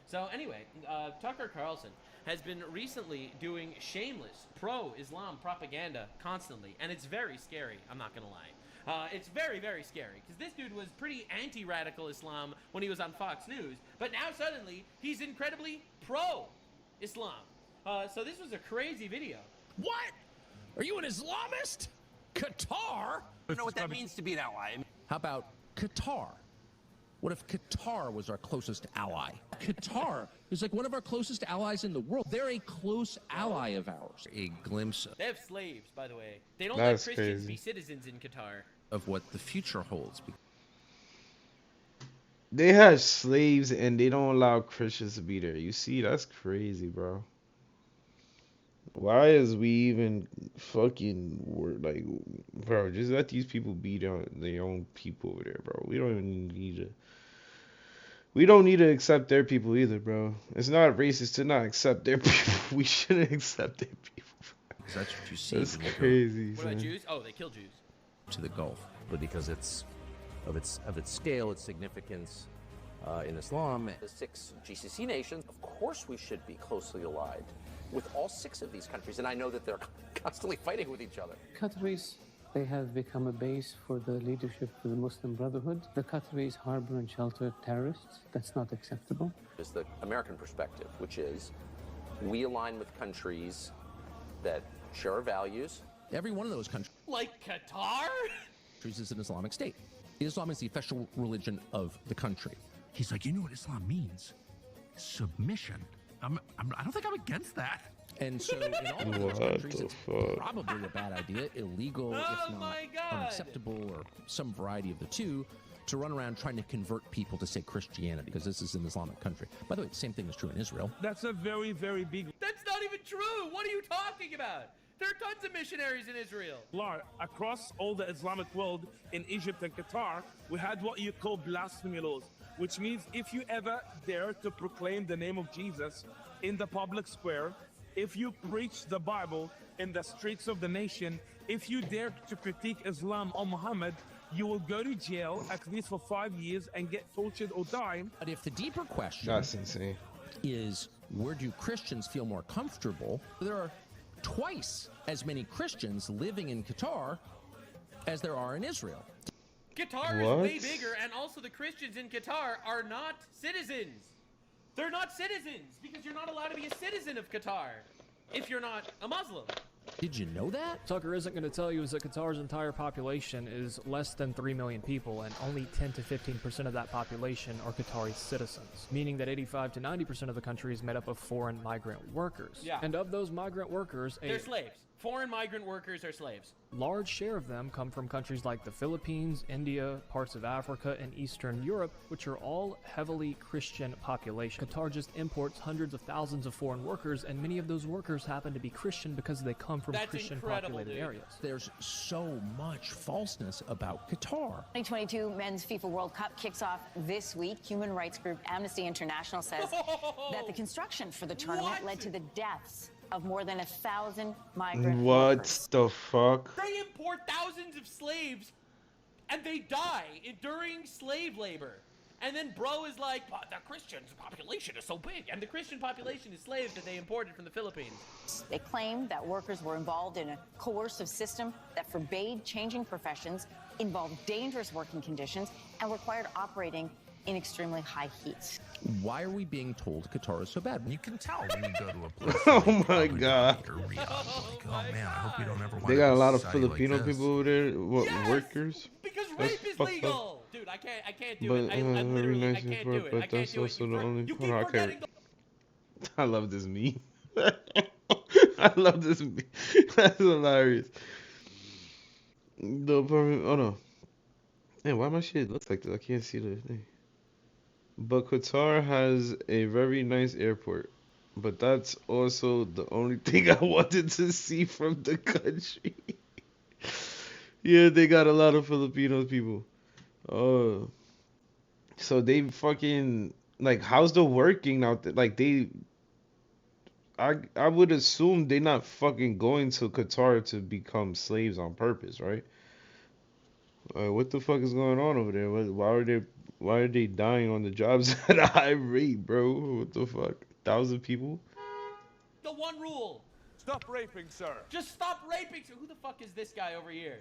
So anyway, Tucker Carlson has been recently doing shameless pro-Islam propaganda constantly, and it's very scary. I'm not gonna lie. It's very, very scary because this dude was pretty anti-radical Islam when he was on Fox News, but now suddenly he's incredibly pro-Islam. So this was a crazy video. What? Are you an Islamist? Qatar? You know what that means to be an ally. How about Qatar? What if Qatar was our closest ally? Qatar is like one of our closest allies in the world. They're a close ally of ours. A glimpse They have slaves, by the way. They don't That's let Christians crazy. be citizens in Qatar. of what the future holds. They have slaves and they don't allow Christians to be there. You see, that's crazy, bro. Why is we even fucking like, bro? Just let these people be their own people over there, bro. We don't even need to. We don't need to accept their people either, bro. It's not racist to not accept their people. We shouldn't accept their people. Because that's what you see. That's when you go crazy. What about son. Jews? Oh, they kill Jews. to the Gulf. But because it's of its scale, its significance in Islam, the 6 GCC nations, of course we should be closely allied with all 6 of these countries. And I know that they're constantly fighting with each other. Qataris, they have become a base for the leadership of the Muslim Brotherhood. The Qataris harbor and shelter terrorists. That's not acceptable. Is the American perspective, which is we align with countries that share our values. Every one of those countries Like Qatar? is an Islamic state. Islam is the official religion of the country. He's like, you know what Islam means? Submission. I don't think I'm against that. And so in all of those What countries, the it's fuck? probably a bad idea, illegal, Oh if not my God. unacceptable, or some variety of the two, to run around trying to convert people to, say, Christianity, because this is an Islamic country. By the way, the same thing is true in Israel. That's a very, very big That's not even true. What are you talking about? There are tons of missionaries in Israel. law. Across all the Islamic world, in Egypt and Qatar, we had what you call blasphemy laws, which means if you ever dare to proclaim the name of Jesus in the public square, if you preach the Bible in the streets of the nation, if you dare to critique Islam or Muhammad, you will go to jail at least for 5 years and get tortured or die. But if the deeper question That's insane. is, where do Christians feel more comfortable? There are twice as many Christians living in Qatar as there are in Israel. Qatar is What? way bigger, and also the Christians in Qatar are not citizens. They're not citizens because you're not allowed to be a citizen of Qatar if you're not a Muslim. Did you know that? Tucker isn't going to tell you is that Qatar's entire population is less than 3 million people, and only 10 to 15% of that population are Qatari citizens, meaning that 85 to 90% of the country is made up of foreign migrant workers. Yeah. And of those migrant workers, a They're slaves. Foreign migrant workers are slaves. large share of them come from countries like the Philippines, India, parts of Africa, and Eastern Europe, which are all heavily Christian populations. Qatar just imports hundreds of thousands of foreign workers, and many of those workers happen to be Christian because they come from That's Christian incredible, populated dude. areas. There's so much falseness about Qatar. 2022 Men's FIFA World Cup kicks off this week. Human rights group Amnesty International says that the construction for the tournament What? led to the deaths of more than 1,000 migrant What workers. the fuck? They import thousands of slaves, and they die during slave labor. And then bro is like, but the Christian population is so big, and the Christian population is slaves that they imported from the Philippines. They claim that workers were involved in a coercive system that forbade changing professions, involved dangerous working conditions, and required operating in extremely high heat. Why are we being told Qatar is so bad? You can tell when you go to a place. Oh my God. Or Riyadh, like, oh man, I hope we don't ever. They wind got up a lot in of society like Filipino this. people over there. What, Yes! workers? Because That's rape is fucked up. legal. Dude, I can't do But it. I very literally, nice I and can't fun, do it. but I can't that's do it. also the only You one keep I forgetting care. the I love this meme. I love this meme. That's hilarious. The apartment. Oh no. Man, why my shit looks like this? I can't see the thing. But Qatar has a very nice airport. But that's also the only thing I wanted to see from the country. Yeah, they got a lot of Filipino people. Oh. So they fucking like how's the working out there? Like I would assume they're not fucking going to Qatar to become slaves on purpose, right? What the fuck is going on over there? Why are they dying on the jobs at a high rate, bro? What the fuck? 1,000 people? The one rule. Stop raping, sir. Just stop raping. So who the fuck is this guy over here?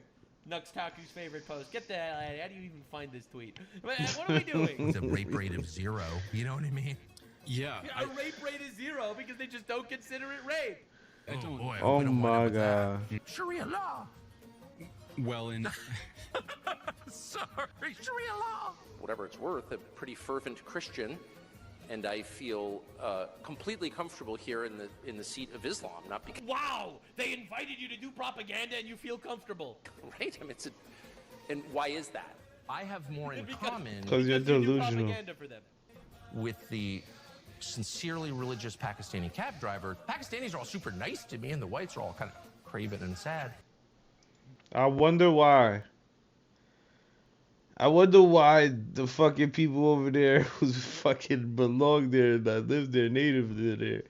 Nuxtaku's favorite post. Get the hell out of here. How do you even find this tweet? What are we doing? It's a rape rate of 0. You know what I mean? Yeah. A rape rate is 0 because they just don't consider it rape. Oh boy. I Oh hope we don't wind my up with that. god. Sharia law. Well, in Sorry, Sharia law. Whatever it's worth, a pretty fervent Christian, and I feel completely comfortable here in the seat of Islam. Not because Wow! They invited you to do propaganda and you feel comfortable. right. I mean, and why is that? I have more in common Because you're You do delusional. propaganda for them. with the sincerely religious Pakistani cab driver. Pakistanis are all super nice to me, and the whites are all kind of craven and sad. I wonder why. I wonder why the fucking people over there who fucking belong there, that live there, native there,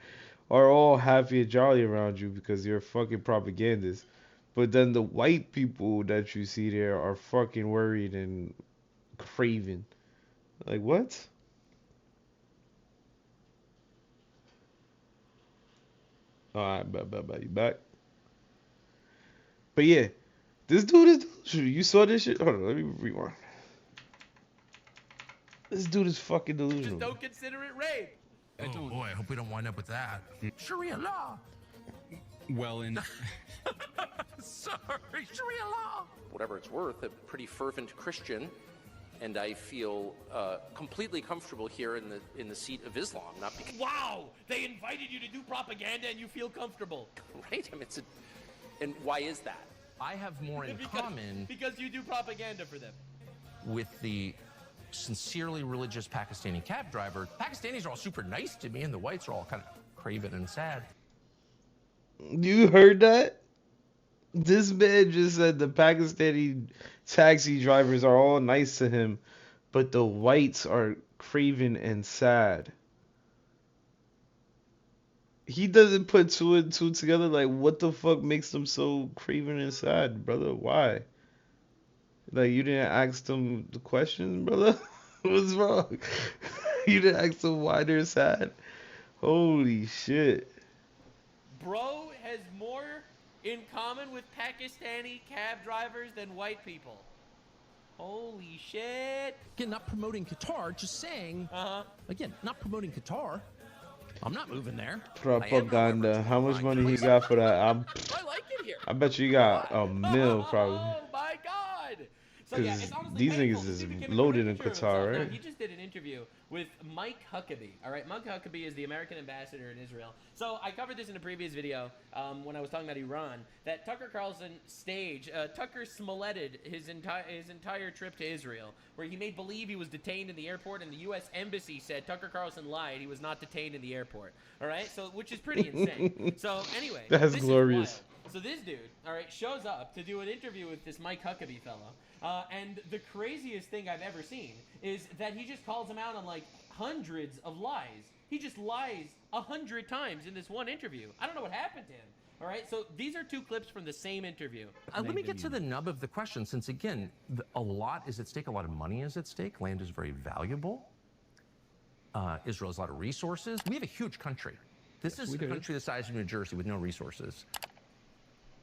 are all happy and jolly around you because you're fucking propagandists. But then the white people that you see there are fucking worried and craven. Like, what? Alright, bet. You back? But yeah, this dude is delusional. You saw this shit? Hold on, let me rewind. This dude is fucking Just delusional. don't consider it rape. Oh boy, I hope we don't wind up with that. Sharia law. well, in Sorry, Sharia law. Whatever it's worth, a pretty fervent Christian, and I feel completely comfortable here in the seat of Islam. Not because Wow! They invited you to do propaganda and you feel comfortable. right. I mean, and why is that? I have more in common Because you do propaganda for them. with the sincerely religious Pakistani cab driver. Pakistanis are all super nice to me, and the whites are all kind of craven and sad. You heard that? This man just said the Pakistani taxi drivers are all nice to him, but the whites are craven and sad. He doesn't put two and two together. Like, what the fuck makes them so craven and sad, brother? Why? Like, you didn't ask them the question, brother? What's wrong? You didn't ask them why they're sad? Holy shit. Bro has more in common with Pakistani cab drivers than white people. Holy shit. Again, not promoting Qatar, just saying. Uh-huh. Again, not promoting Qatar. I'm not moving there. Propaganda. How much money he got for that? I like it here. I bet you got a mil probably. Oh my god. So yeah, it's 'Cause honestly these painful. niggas This is dude became a loaded in caricature of Qatar, himself. right? No, he just did an interview with Mike Huckabee. All right, Mike Huckabee is the American ambassador in Israel. So I covered this in a previous video when I was talking about Iran. That Tucker Carlson Tucker Smolletted his entire trip to Israel, where he made believe he was detained in the airport, and the U.S. Embassy said Tucker Carlson lied. He was not detained in the airport. All right, so which is pretty insane. So anyway, That's this is glorious. wild. So this dude, all right, shows up to do an interview with this Mike Huckabee fellow. And the craziest thing I've ever seen is that he just calls him out on like hundreds of lies. He just lies 100 times in this one interview. I don't know what happened to him. All right, so these are two clips from the same interview. Let me get to the nub of the question, since again, a lot is at stake, a lot of money is at stake. Land is very valuable. Israel has a lot of resources. We have a huge country. This is a country the size of New Jersey with no resources.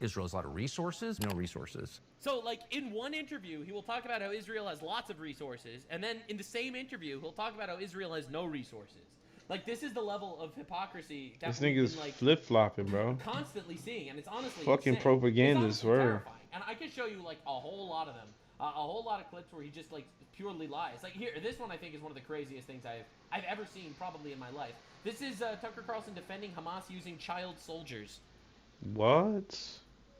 Israel has a lot of resources, no resources. So, like, in one interview, he will talk about how Israel has lots of resources, and then in the same interview, he'll talk about how Israel has no resources. Like, this is the level of hypocrisy that This we've nigga's been, like, flip flopping, bro. constantly seeing, and it's honestly Fucking insane. propaganda, It's honestly swear. terrifying. And I could show you like a whole lot of them, a whole lot of clips where he just like purely lies. Like here, this one I think is one of the craziest things I've ever seen probably in my life. This is Tucker Carlson defending Hamas using child soldiers. What?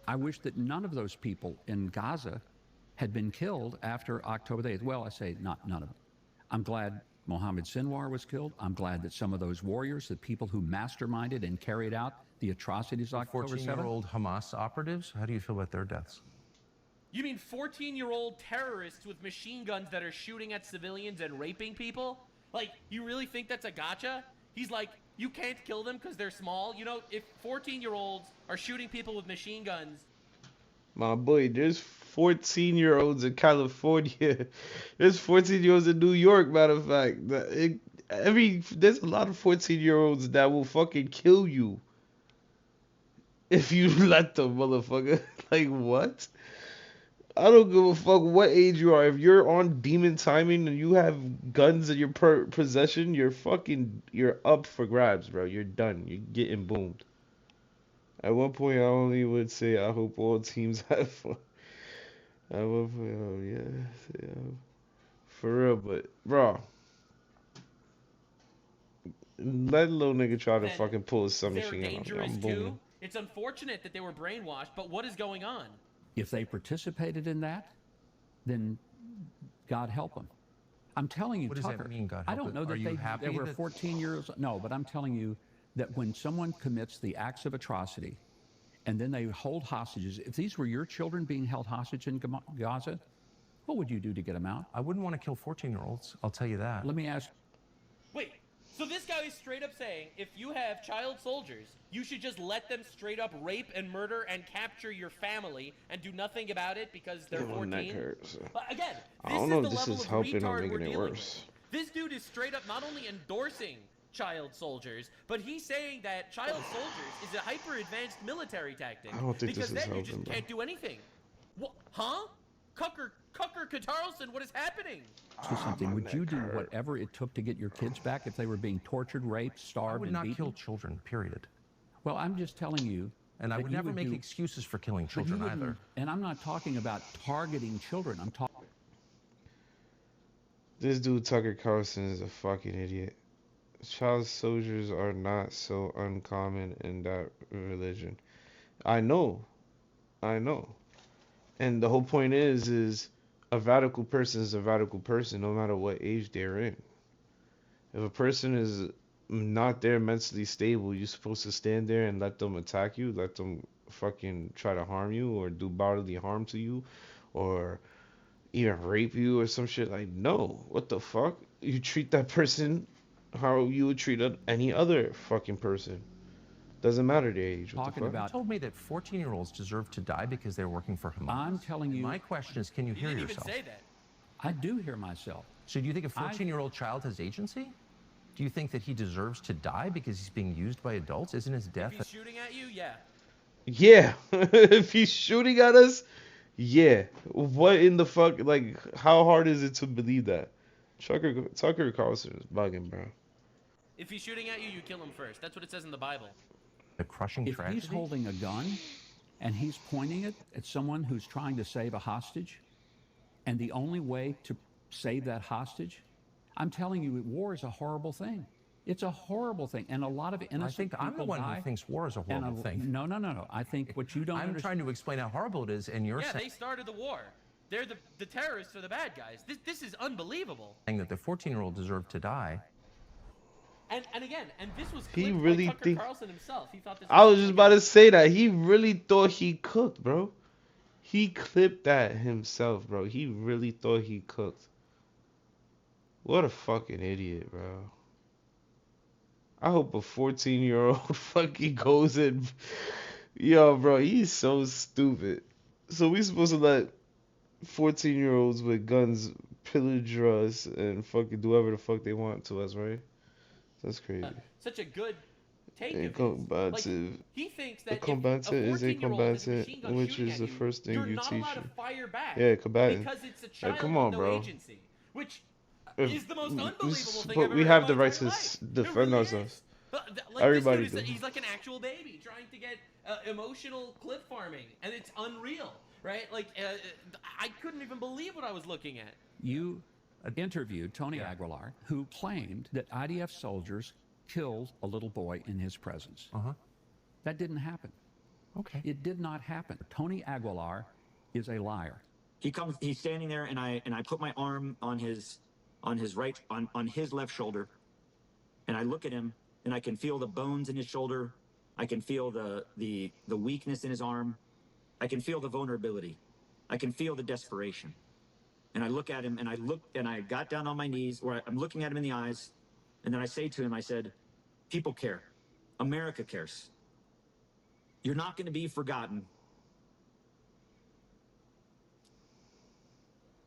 I wish that none of those people in Gaza had been killed after October the 8th. Well, I say not none of them. I'm glad Mohammed Sinwar was killed. I'm glad that some of those warriors, the people who masterminded and carried out the atrocities of October 7th. 14-year-old Hamas operatives, how do you feel about their deaths? You mean 14-year-old terrorists with machine guns that are shooting at civilians and raping people? Like, you really think that's a gotcha? He's like, you can't kill them because they're small? You know, if 14-year-olds are shooting people with machine guns... My boy, there's 14-year-olds in California. There's 14-year-olds in New York, matter of fact. There's a lot of 14-year-olds that will fucking kill you if you let them, motherfucker. Like, what? I don't give a fuck what age you are. If you're on demon timing and you have guns in your possession, you're up for grabs, bro. You're done. You're getting boomed. At one point, I only would say, I hope all teams have fun. At one point, oh yeah, for real. But bro, let little nigga try to fucking pull his submachine gun on me. I'm booming. It's unfortunate that they were brainwashed, but what is going on? If they participated in that, then God help them. I'm telling you, What does Tucker, that mean, God I help don't know them? that they were 14 years. No, but I'm telling you that when someone commits the acts of atrocity and then they hold hostages, if these were your children being held hostage in Gaza, what would you do to get them out? I wouldn't want to kill 14-year-olds. I'll tell you that. Let me ask. Wait, so this guy is straight up saying if you have child soldiers, you should just let them straight up rape and murder and capture your family and do nothing about it because they're 14? But again, I don't know if this is helping or making it worse. This dude is straight up not only endorsing child soldiers, but he's saying that child soldiers is a hyper-advanced military tactic. I don't think because this is then helping, you just can't do anything. What? Huh? Cucker Carlson, what is happening? Something. Would you do whatever it took to get your kids back if they were being tortured, raped, starved, and beaten? I would not kill children, period. Well, I'm just telling you. And I would never make excuses for killing children either. And I'm not talking about targeting children. I'm talking. This dude Tucker Carlson is a fucking idiot. Child soldiers are not so uncommon in that religion. I know. And the whole point is a radical person is a radical person no matter what age they're in. If a person is not there mentally stable, you're supposed to stand there and let them attack you, let them fucking try to harm you or do bodily harm to you or even rape you or some shit. Like, no, what the fuck? You treat that person how you would treat any other fucking person. Doesn't matter their age. Talking about, you told me that 14-year-olds deserve to die because they're working for Hamas. I'm telling you. My question is, can you hear yourself? You didn't even say that. I do hear myself. So do you think a 14-year-old child has agency? Do you think that he deserves to die because he's being used by adults? Isn't his death? If he's shooting at you, yeah. Yeah. If he's shooting at us, yeah. What in the fuck? Like, how hard is it to believe that? Tucker Carlson is bugging, bro. If he's shooting at you, you kill him first. That's what it says in the Bible. A crushing if tragedy? He's holding a gun and he's pointing it at someone who's trying to save a hostage, and the only way to save that hostage, I'm telling you, war is a horrible thing. It's a horrible thing, and a lot of innocent I think I'm the one who thinks war is a horrible thing. No. I think what you don't I'm understand. trying to explain how horrible it is, and you're saying... Yeah, they started the war. They're the terrorists are the bad guys. This is unbelievable. Saying that the 14-year-old deserved to die. And again, this was He clipped really by Tucker Carlson himself. He thought this I was just about to say that. He really thought he cooked, bro. He clipped that himself, bro. He really thought he cooked. What a fucking idiot, bro. I hope a 14-year-old fucking goes in. Yo, bro, he's so stupid. So we supposed to let 14-year-olds with guns pillage us and fucking do whatever the fuck they want to us, right? That's crazy. Such a good take of his. Like, he thinks that a combatant is a combatant, which is the first thing you teach. You're not allowed to fire back. Yeah, combatant. Because it's a child come on, with no bro. agency, which is the most unbelievable thing But I've we ever have heard the in my right to entire life. defend It really ourselves. Like, Everybody this dude does. He's like an actual baby trying to get emotional clip farming, and it's unreal, right? Like, I couldn't even believe what I was looking at. You interviewed Tony Aguilar, who claimed that IDF soldiers killed a little boy in his presence. That didn't happen. Okay. It did not happen. Tony Aguilar is a liar. He's standing there, and I put my arm on his left shoulder, and I look at him, and I can feel the bones in his shoulder. I can feel the weakness in his arm. I can feel the vulnerability. I can feel the desperation. And I look at him, and I got down on my knees, where I'm looking at him in the eyes, and then I say to him, I said, people care. America cares. You're not going to be forgotten.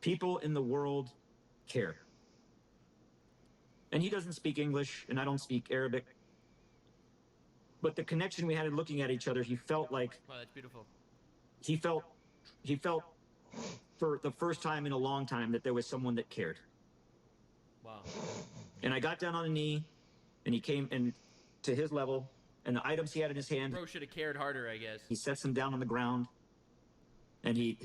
people in the world care. And he doesn't speak English, and I don't speak Arabic. But the connection we had in looking at each other, he felt like. Wow, that's beautiful. He felt for the first time in a long time that there was someone that cared. Wow. And I got down on a knee, and he came and to his level, and the items he had in his hand. Bro should have cared harder, I guess. He sets them down on the ground, and he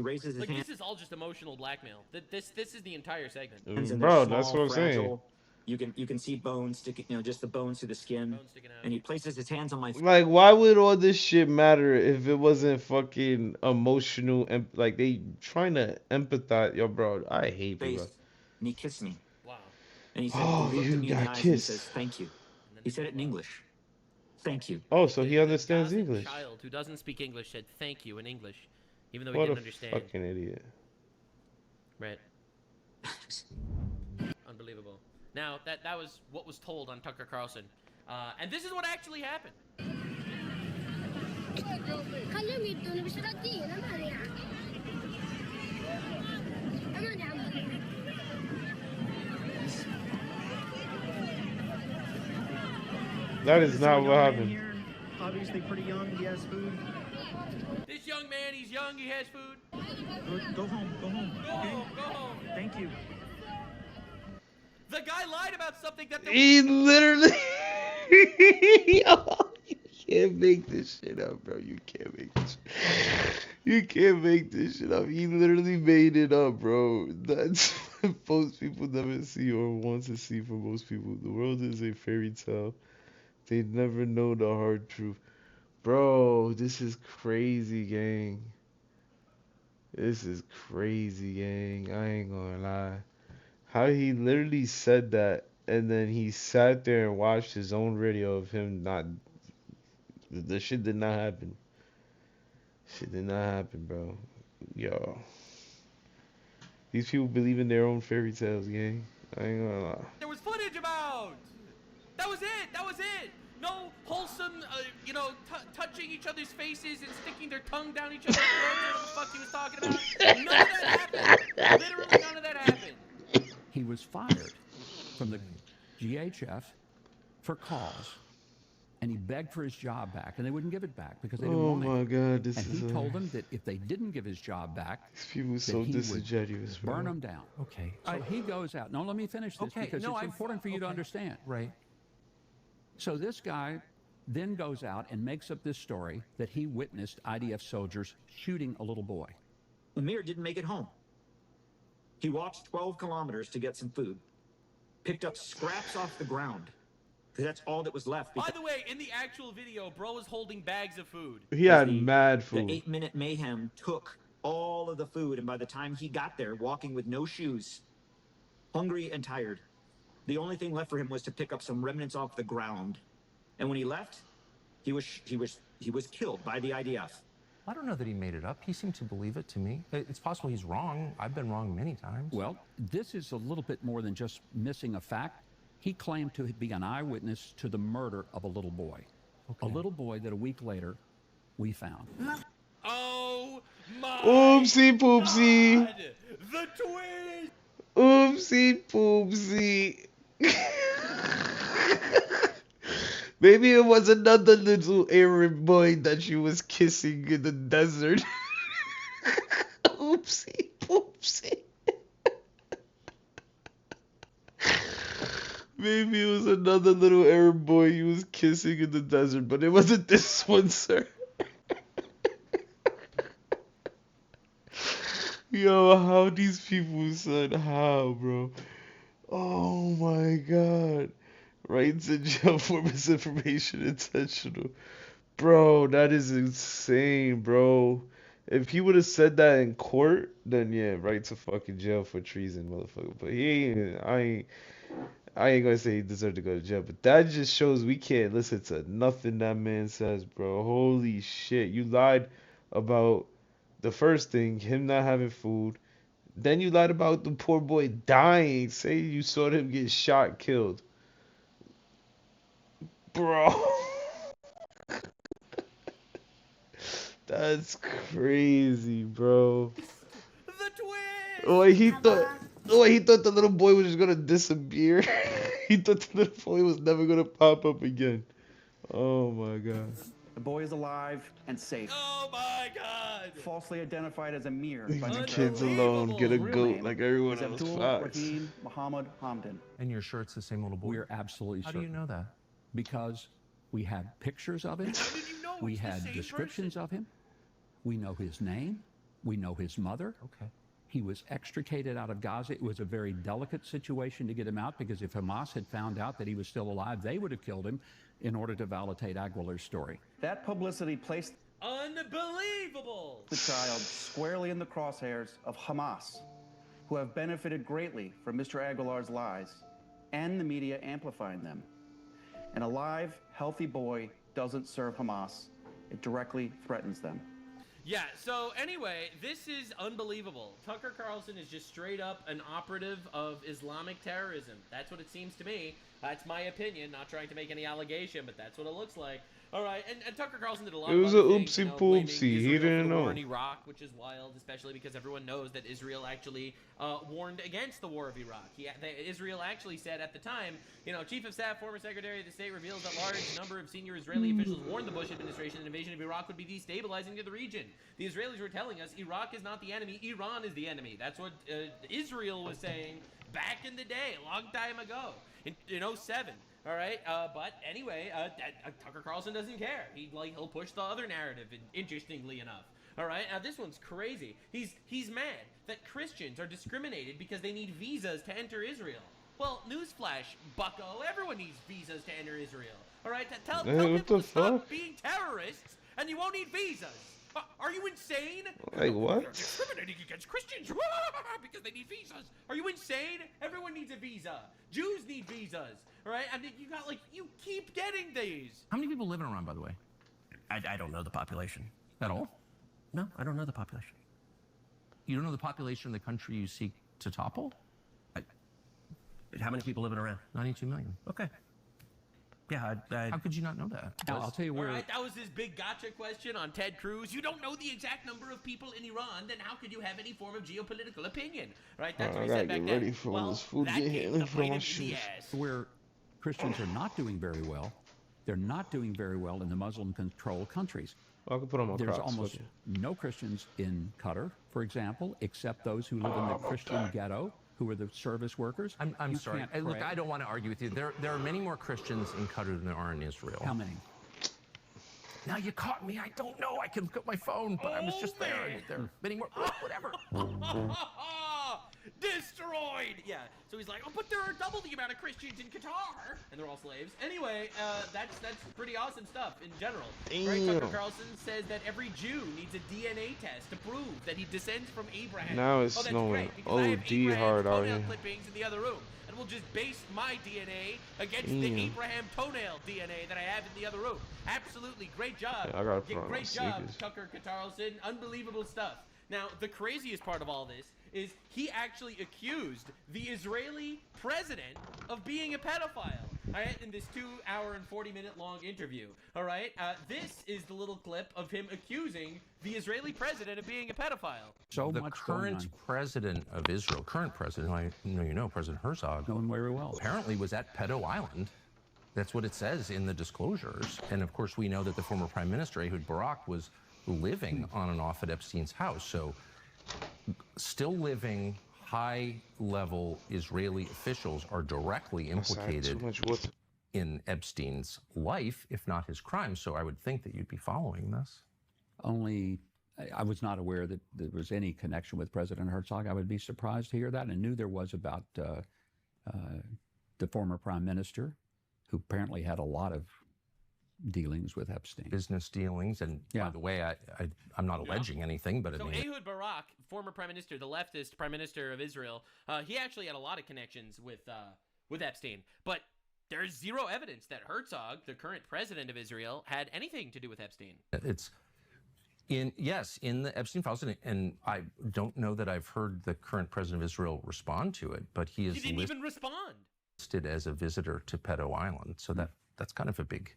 raises his hand. This is all just emotional blackmail. This is the entire segment. Bro, that's what I'm saying. You can see bones sticking, just the bones through the skin. And he places his hands on my face. Like, why would all this shit matter if it wasn't fucking emotional and like they trying to empathize? Yo, bro, I hate people. And he kissed me. Wow. And he said, he looked at me in the eyes and he says, "Thank you." He said it in English. Thank you. Oh, so he understands The English. child who doesn't speak English said "thank you" in English, even though What he a didn't understand. fucking idiot. Right. Unbelievable. Now that was what was told on Tucker Carlson, and this is what actually happened. That is not what happened. Obviously pretty young, he has food. This young man, he's young, he has food. Go home, go home. Go home, go home. Thank you. The guy lied about something that he literally. Yo, you can't make this shit up, bro. You can't make this. You can't make this shit up. He literally made it up, bro. That's what most people never see or want to see. For most people, the world is a fairy tale. They never know the hard truth. Bro, this is crazy, gang. This is crazy, gang. I ain't gonna lie. How he literally said that, and then he sat there and watched his own video of him not. The shit did not happen. Shit did not happen, bro. Yo. These people believe in their own fairy tales, gang. I ain't gonna lie. there was footage about. That was it. That was it. No wholesome, touching each other's faces and sticking their tongue down each other's throats. What the fuck he was talking about? None of that happened. Literally none of that happened. He was fired from the GHF for cause, and he begged for his job back, and they wouldn't give it back because they didn't want it. Oh my God, this and is. he told them that if they didn't give his job back, these people so that he disingenuous, would burn bro. them down. Okay. So he goes out. No, let me finish this because it's important for you to understand. Right. So this guy then goes out and makes up this story that he witnessed IDF soldiers shooting a little boy. Amir didn't make it home. He walked 12 kilometers to get some food, picked up scraps off the ground, because that's all that was left. By the way, in the actual video, bro was holding bags of food. He had mad food. The 8-minute mayhem took all of the food, and by the time he got there, walking with no shoes, hungry and tired, the only thing left for him was to pick up some remnants off the ground. And when he left, he was killed by the IDF. I don't know that he made it up. He seemed to believe it to me. It's possible he's wrong. I've been wrong many times. Well, this is a little bit more than just missing a fact. He claimed to be an eyewitness to the murder of a little boy. Okay. A little boy that a week later we found. Oh my Oopsie poopsie. God. The twins. Oopsie poopsie. Maybe it was another little Arab boy that she was kissing in the desert. Oopsie poopsie. Maybe it was another little Arab boy he was kissing in the desert, but it wasn't this one, sir. Yo, how these people said how, bro? Oh my God. Rights in jail for misinformation intentional. Bro, that is insane, bro. If he would have said that in court, then yeah, right to fucking jail for treason, motherfucker. But I ain't gonna say he deserved to go to jail, but that just shows we can't listen to nothing that man says, bro. Holy shit. You lied about the first thing, him not having food. Then you lied about the poor boy dying. Say you saw him get shot, killed. Bro. That's crazy, bro. The twins. he thought the little boy was just gonna disappear. He thought the little boy was never gonna pop up again. Oh my god. The boy is alive and safe. Oh my god! Falsely identified as Amir. Leave by the Mr. kids Abdul. alone. Get a His real goat name like everyone is else. Abdul Facts. Rahim Muhammad Hamdan. And you're sure it's the same little boy? We're absolutely How certain. do you know that? Because we had pictures of him. How did you know We it's the had same descriptions person? of him. We know his name. We know his mother. Okay. He was extricated out of Gaza. It was a very delicate situation to get him out because if Hamas had found out that he was still alive, they would have killed him in order to validate Aguilar's story. That publicity placed Unbelievable! the child squarely in the crosshairs of Hamas, who have benefited greatly from Mr. Aguilar's lies and the media amplifying them. An alive, healthy boy doesn't serve Hamas. It directly threatens them. Yeah, so anyway, this is unbelievable. Tucker Carlson is just straight up an operative of Islamic terrorism. That's what it seems to me. That's my opinion, not trying to make any allegation, but that's what it looks like. All right, and Tucker Carlson did a lot It of was other a things, you oopsie know, blaming poopsie. He Israel for didn't the war know. in Iraq, which is wild, especially because everyone knows that Israel actually warned against the war of Iraq. Israel actually said at the time, Chief of Staff, former Secretary of the State reveals that large number of senior Israeli officials warned the Bush administration an invasion of Iraq would be destabilizing to the region. The Israelis were telling us Iraq is not the enemy, Iran is the enemy. That's what Israel was saying back in the day, a long time ago, in 2007. All right, but anyway, Tucker Carlson doesn't care. He'll push the other narrative. Interestingly enough, all right. Now this one's crazy. He's mad that Christians are discriminated because they need visas to enter Israel. Well, newsflash, Bucko. Everyone needs visas to enter Israel. All right, tell people to stop being terrorists, and you won't need visas. Are you insane? Like what? They're discriminating against Christians because they need visas. Are you insane? Everyone needs a visa. Jews need visas. All right, and you keep getting these. How many people live in Iran, by the way? I don't know the population. At all? No, I don't know the population. You don't know the population of the country you seek to topple? How many people live in Iran? 92 million. Okay. Yeah, How could you not know that? I'll tell you where. All right, that was his big gotcha question on Ted Cruz. You don't know the exact number of people in Iran, then how could you have any form of geopolitical opinion? Right? That's what he said back then. I gotta get ready for when this food get hit from my shoes. Where Christians are not doing very well, they're not doing very well in the Muslim-controlled countries. I can put on my There's Crocs, almost okay. no Christians in Qatar, for example, except those who live in the Christian ghetto, who are the service workers. I'm You sorry. can't Look, pray. I don't want to argue with you. There are many more Christians in Qatar than there are in Israel. How many? Now you caught me. I don't know. I can look at my phone, but I was just there. There are many more. Whatever. Destroyed! Yeah. So he's like, oh, but there are double the amount of Christians in Qatar, and they're all slaves. Anyway, that's pretty awesome stuff in general. Right? Tucker Carlson says that every Jew needs a DNA test to prove that he descends from Abraham. Now it's that's snowing. great, because I have OD Abraham's hard out toenail here. clippings in the other room, and we'll just base my DNA against the Abraham toenail DNA that I have in the other room. Absolutely, great job. Yeah, I gotta put on my Great job, sneakers. Tucker Carlson. Unbelievable stuff. Now, the craziest part of all this is he actually accused the Israeli president of being a pedophile. All right, in this 2-hour and 40-minute long interview. All right, this is the little clip of him accusing the Israeli president of being a pedophile. So the much going current on. president of Israel, current president, who I know you know, President Herzog, Knowing very well. apparently was at Pedo Island. That's what it says in the disclosures. And of course, we know that the former prime minister, Ehud Barak, was living on and off at Epstein's house. So still living high-level Israeli officials are directly implicated in Epstein's life, if not his crime. So I would think that you'd be following this. Only, I was not aware that there was any connection with President Herzog. I would be surprised to hear that, and knew there was about the former prime minister, who apparently had a lot of dealings with Epstein. Business dealings, and by the way, I'm not alleging anything, but So I mean, Ehud Barak, former prime minister, the leftist prime minister of Israel, he actually had a lot of connections with Epstein, but there's zero evidence that Herzog, the current president of Israel, had anything to do with Epstein. it's in the Epstein files, and I don't know that I've heard the current president of Israel respond to it, but he is He didn't even respond. listed as a visitor to Pedo Island, so that's kind of a big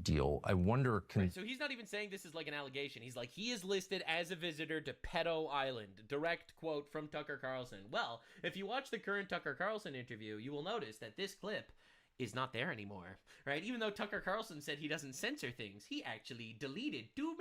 deal. I wonder, Right, so he's not even saying this is like an allegation. He's like, he is listed as a visitor to Pedo Island. Direct quote from Tucker Carlson. Well, if you watch the current Tucker Carlson interview, you will notice that this clip is not there anymore, right? Even though Tucker Carlson said he doesn't censor things, he actually deleted 2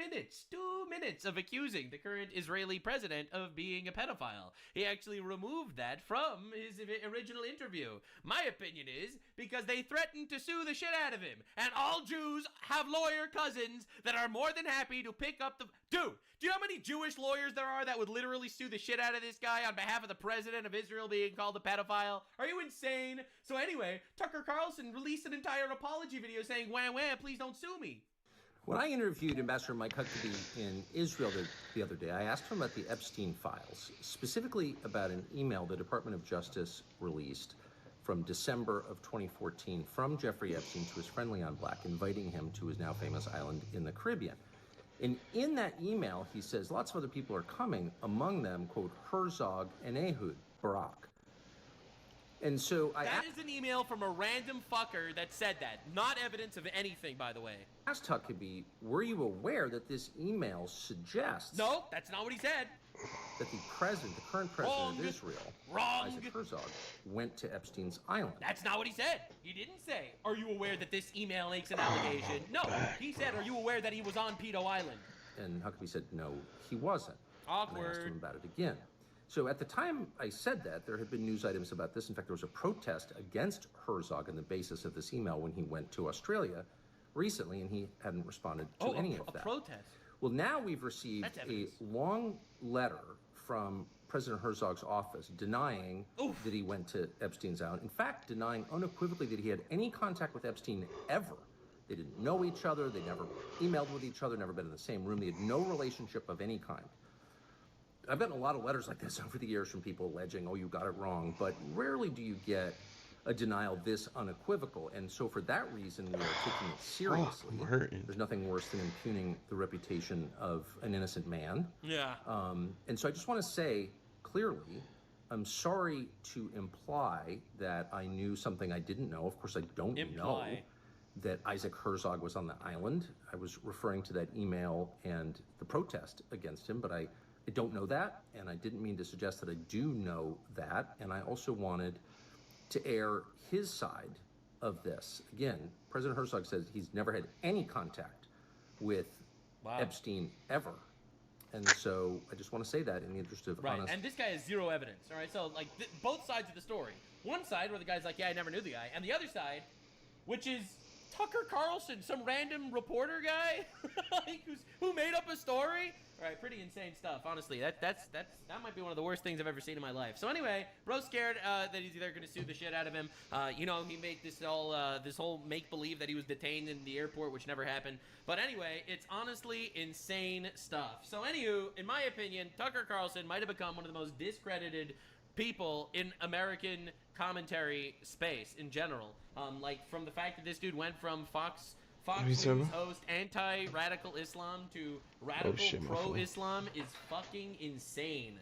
minutes of accusing the current Israeli president of being a pedophile. He actually removed that from his original interview. My opinion is because they threatened to sue the shit out of him, and all Jews have lawyer cousins that are more than happy to pick up the... Dude, do you know how many Jewish lawyers there are that would literally sue the shit out of this guy on behalf of the president of Israel being called a pedophile? Are you insane? So anyway, Tucker Carlson released an entire apology video saying, wah, wah, please don't sue me. when I interviewed Ambassador Mike Huckabee in Israel the other day, I asked him about the Epstein files, specifically about an email the Department of Justice released from December of 2014 from Jeffrey Epstein to his friend Leon Black, inviting him to his now famous island in the Caribbean. And in that email, he says lots of other people are coming, among them, quote, Herzog and Ehud Barak. And so That is an email from a random fucker that said that. Not evidence of anything, by the way. asked Huckabee, were you aware that this email suggests... No, that's not what he said. ...that the current president of Israel, Isaac Herzog, went to Epstein's island? That's not what he said. He didn't say, are you aware that this email makes an allegation? No, he said, are you aware that he was on Pedo Island? And Huckabee said, no, he wasn't. Awkward. And I asked him about it again. So at the time I said that, there had been news items about this. In fact, there was a protest against Herzog on the basis of this email when he went to Australia recently, and he hadn't responded to any of that. A protest? Well, now we've received a long letter from President Herzog's office denying that he went to Epstein's island. In fact, denying unequivocally that he had any contact with Epstein ever. They didn't know each other. They never emailed with each other, never been in the same room. They had no relationship of any kind. I've gotten a lot of letters like this over the years from people alleging, oh, you got it wrong, but rarely do you get a denial this unequivocal. And so for that reason, we are taking it seriously. There's nothing worse than impugning the reputation of an innocent man. Yeah. And so I just want to say clearly, I'm sorry to imply that I knew something I didn't know. Of course, I don't know that Isaac Herzog was on the island. I was referring to that email and the protest against him, but I don't know that, and I didn't mean to suggest that I do know that, and I also wanted to air his side of this. Again, President Herzog says he's never had any contact with Epstein ever, and so I just want to say that in the interest of honest... And this guy has zero evidence, all right? So, like, both sides of the story. One side where the guy's like, yeah, I never knew the guy, and the other side, which is Tucker Carlson, some random reporter guy like, who made up a story. All right, pretty insane stuff. Honestly, that might be one of the worst things I've ever seen in my life. So anyway, bro's scared that he's either going to sue the shit out of him. You know, he made this whole make believe that he was detained in the airport, which never happened. But anyway, it's honestly insane stuff. So anywho, in my opinion, Tucker Carlson might have become one of the most discredited people in American commentary space in general. Like from the fact that this dude went from Fox News host anti-radical Islam to radical pro-Islam is fucking insane.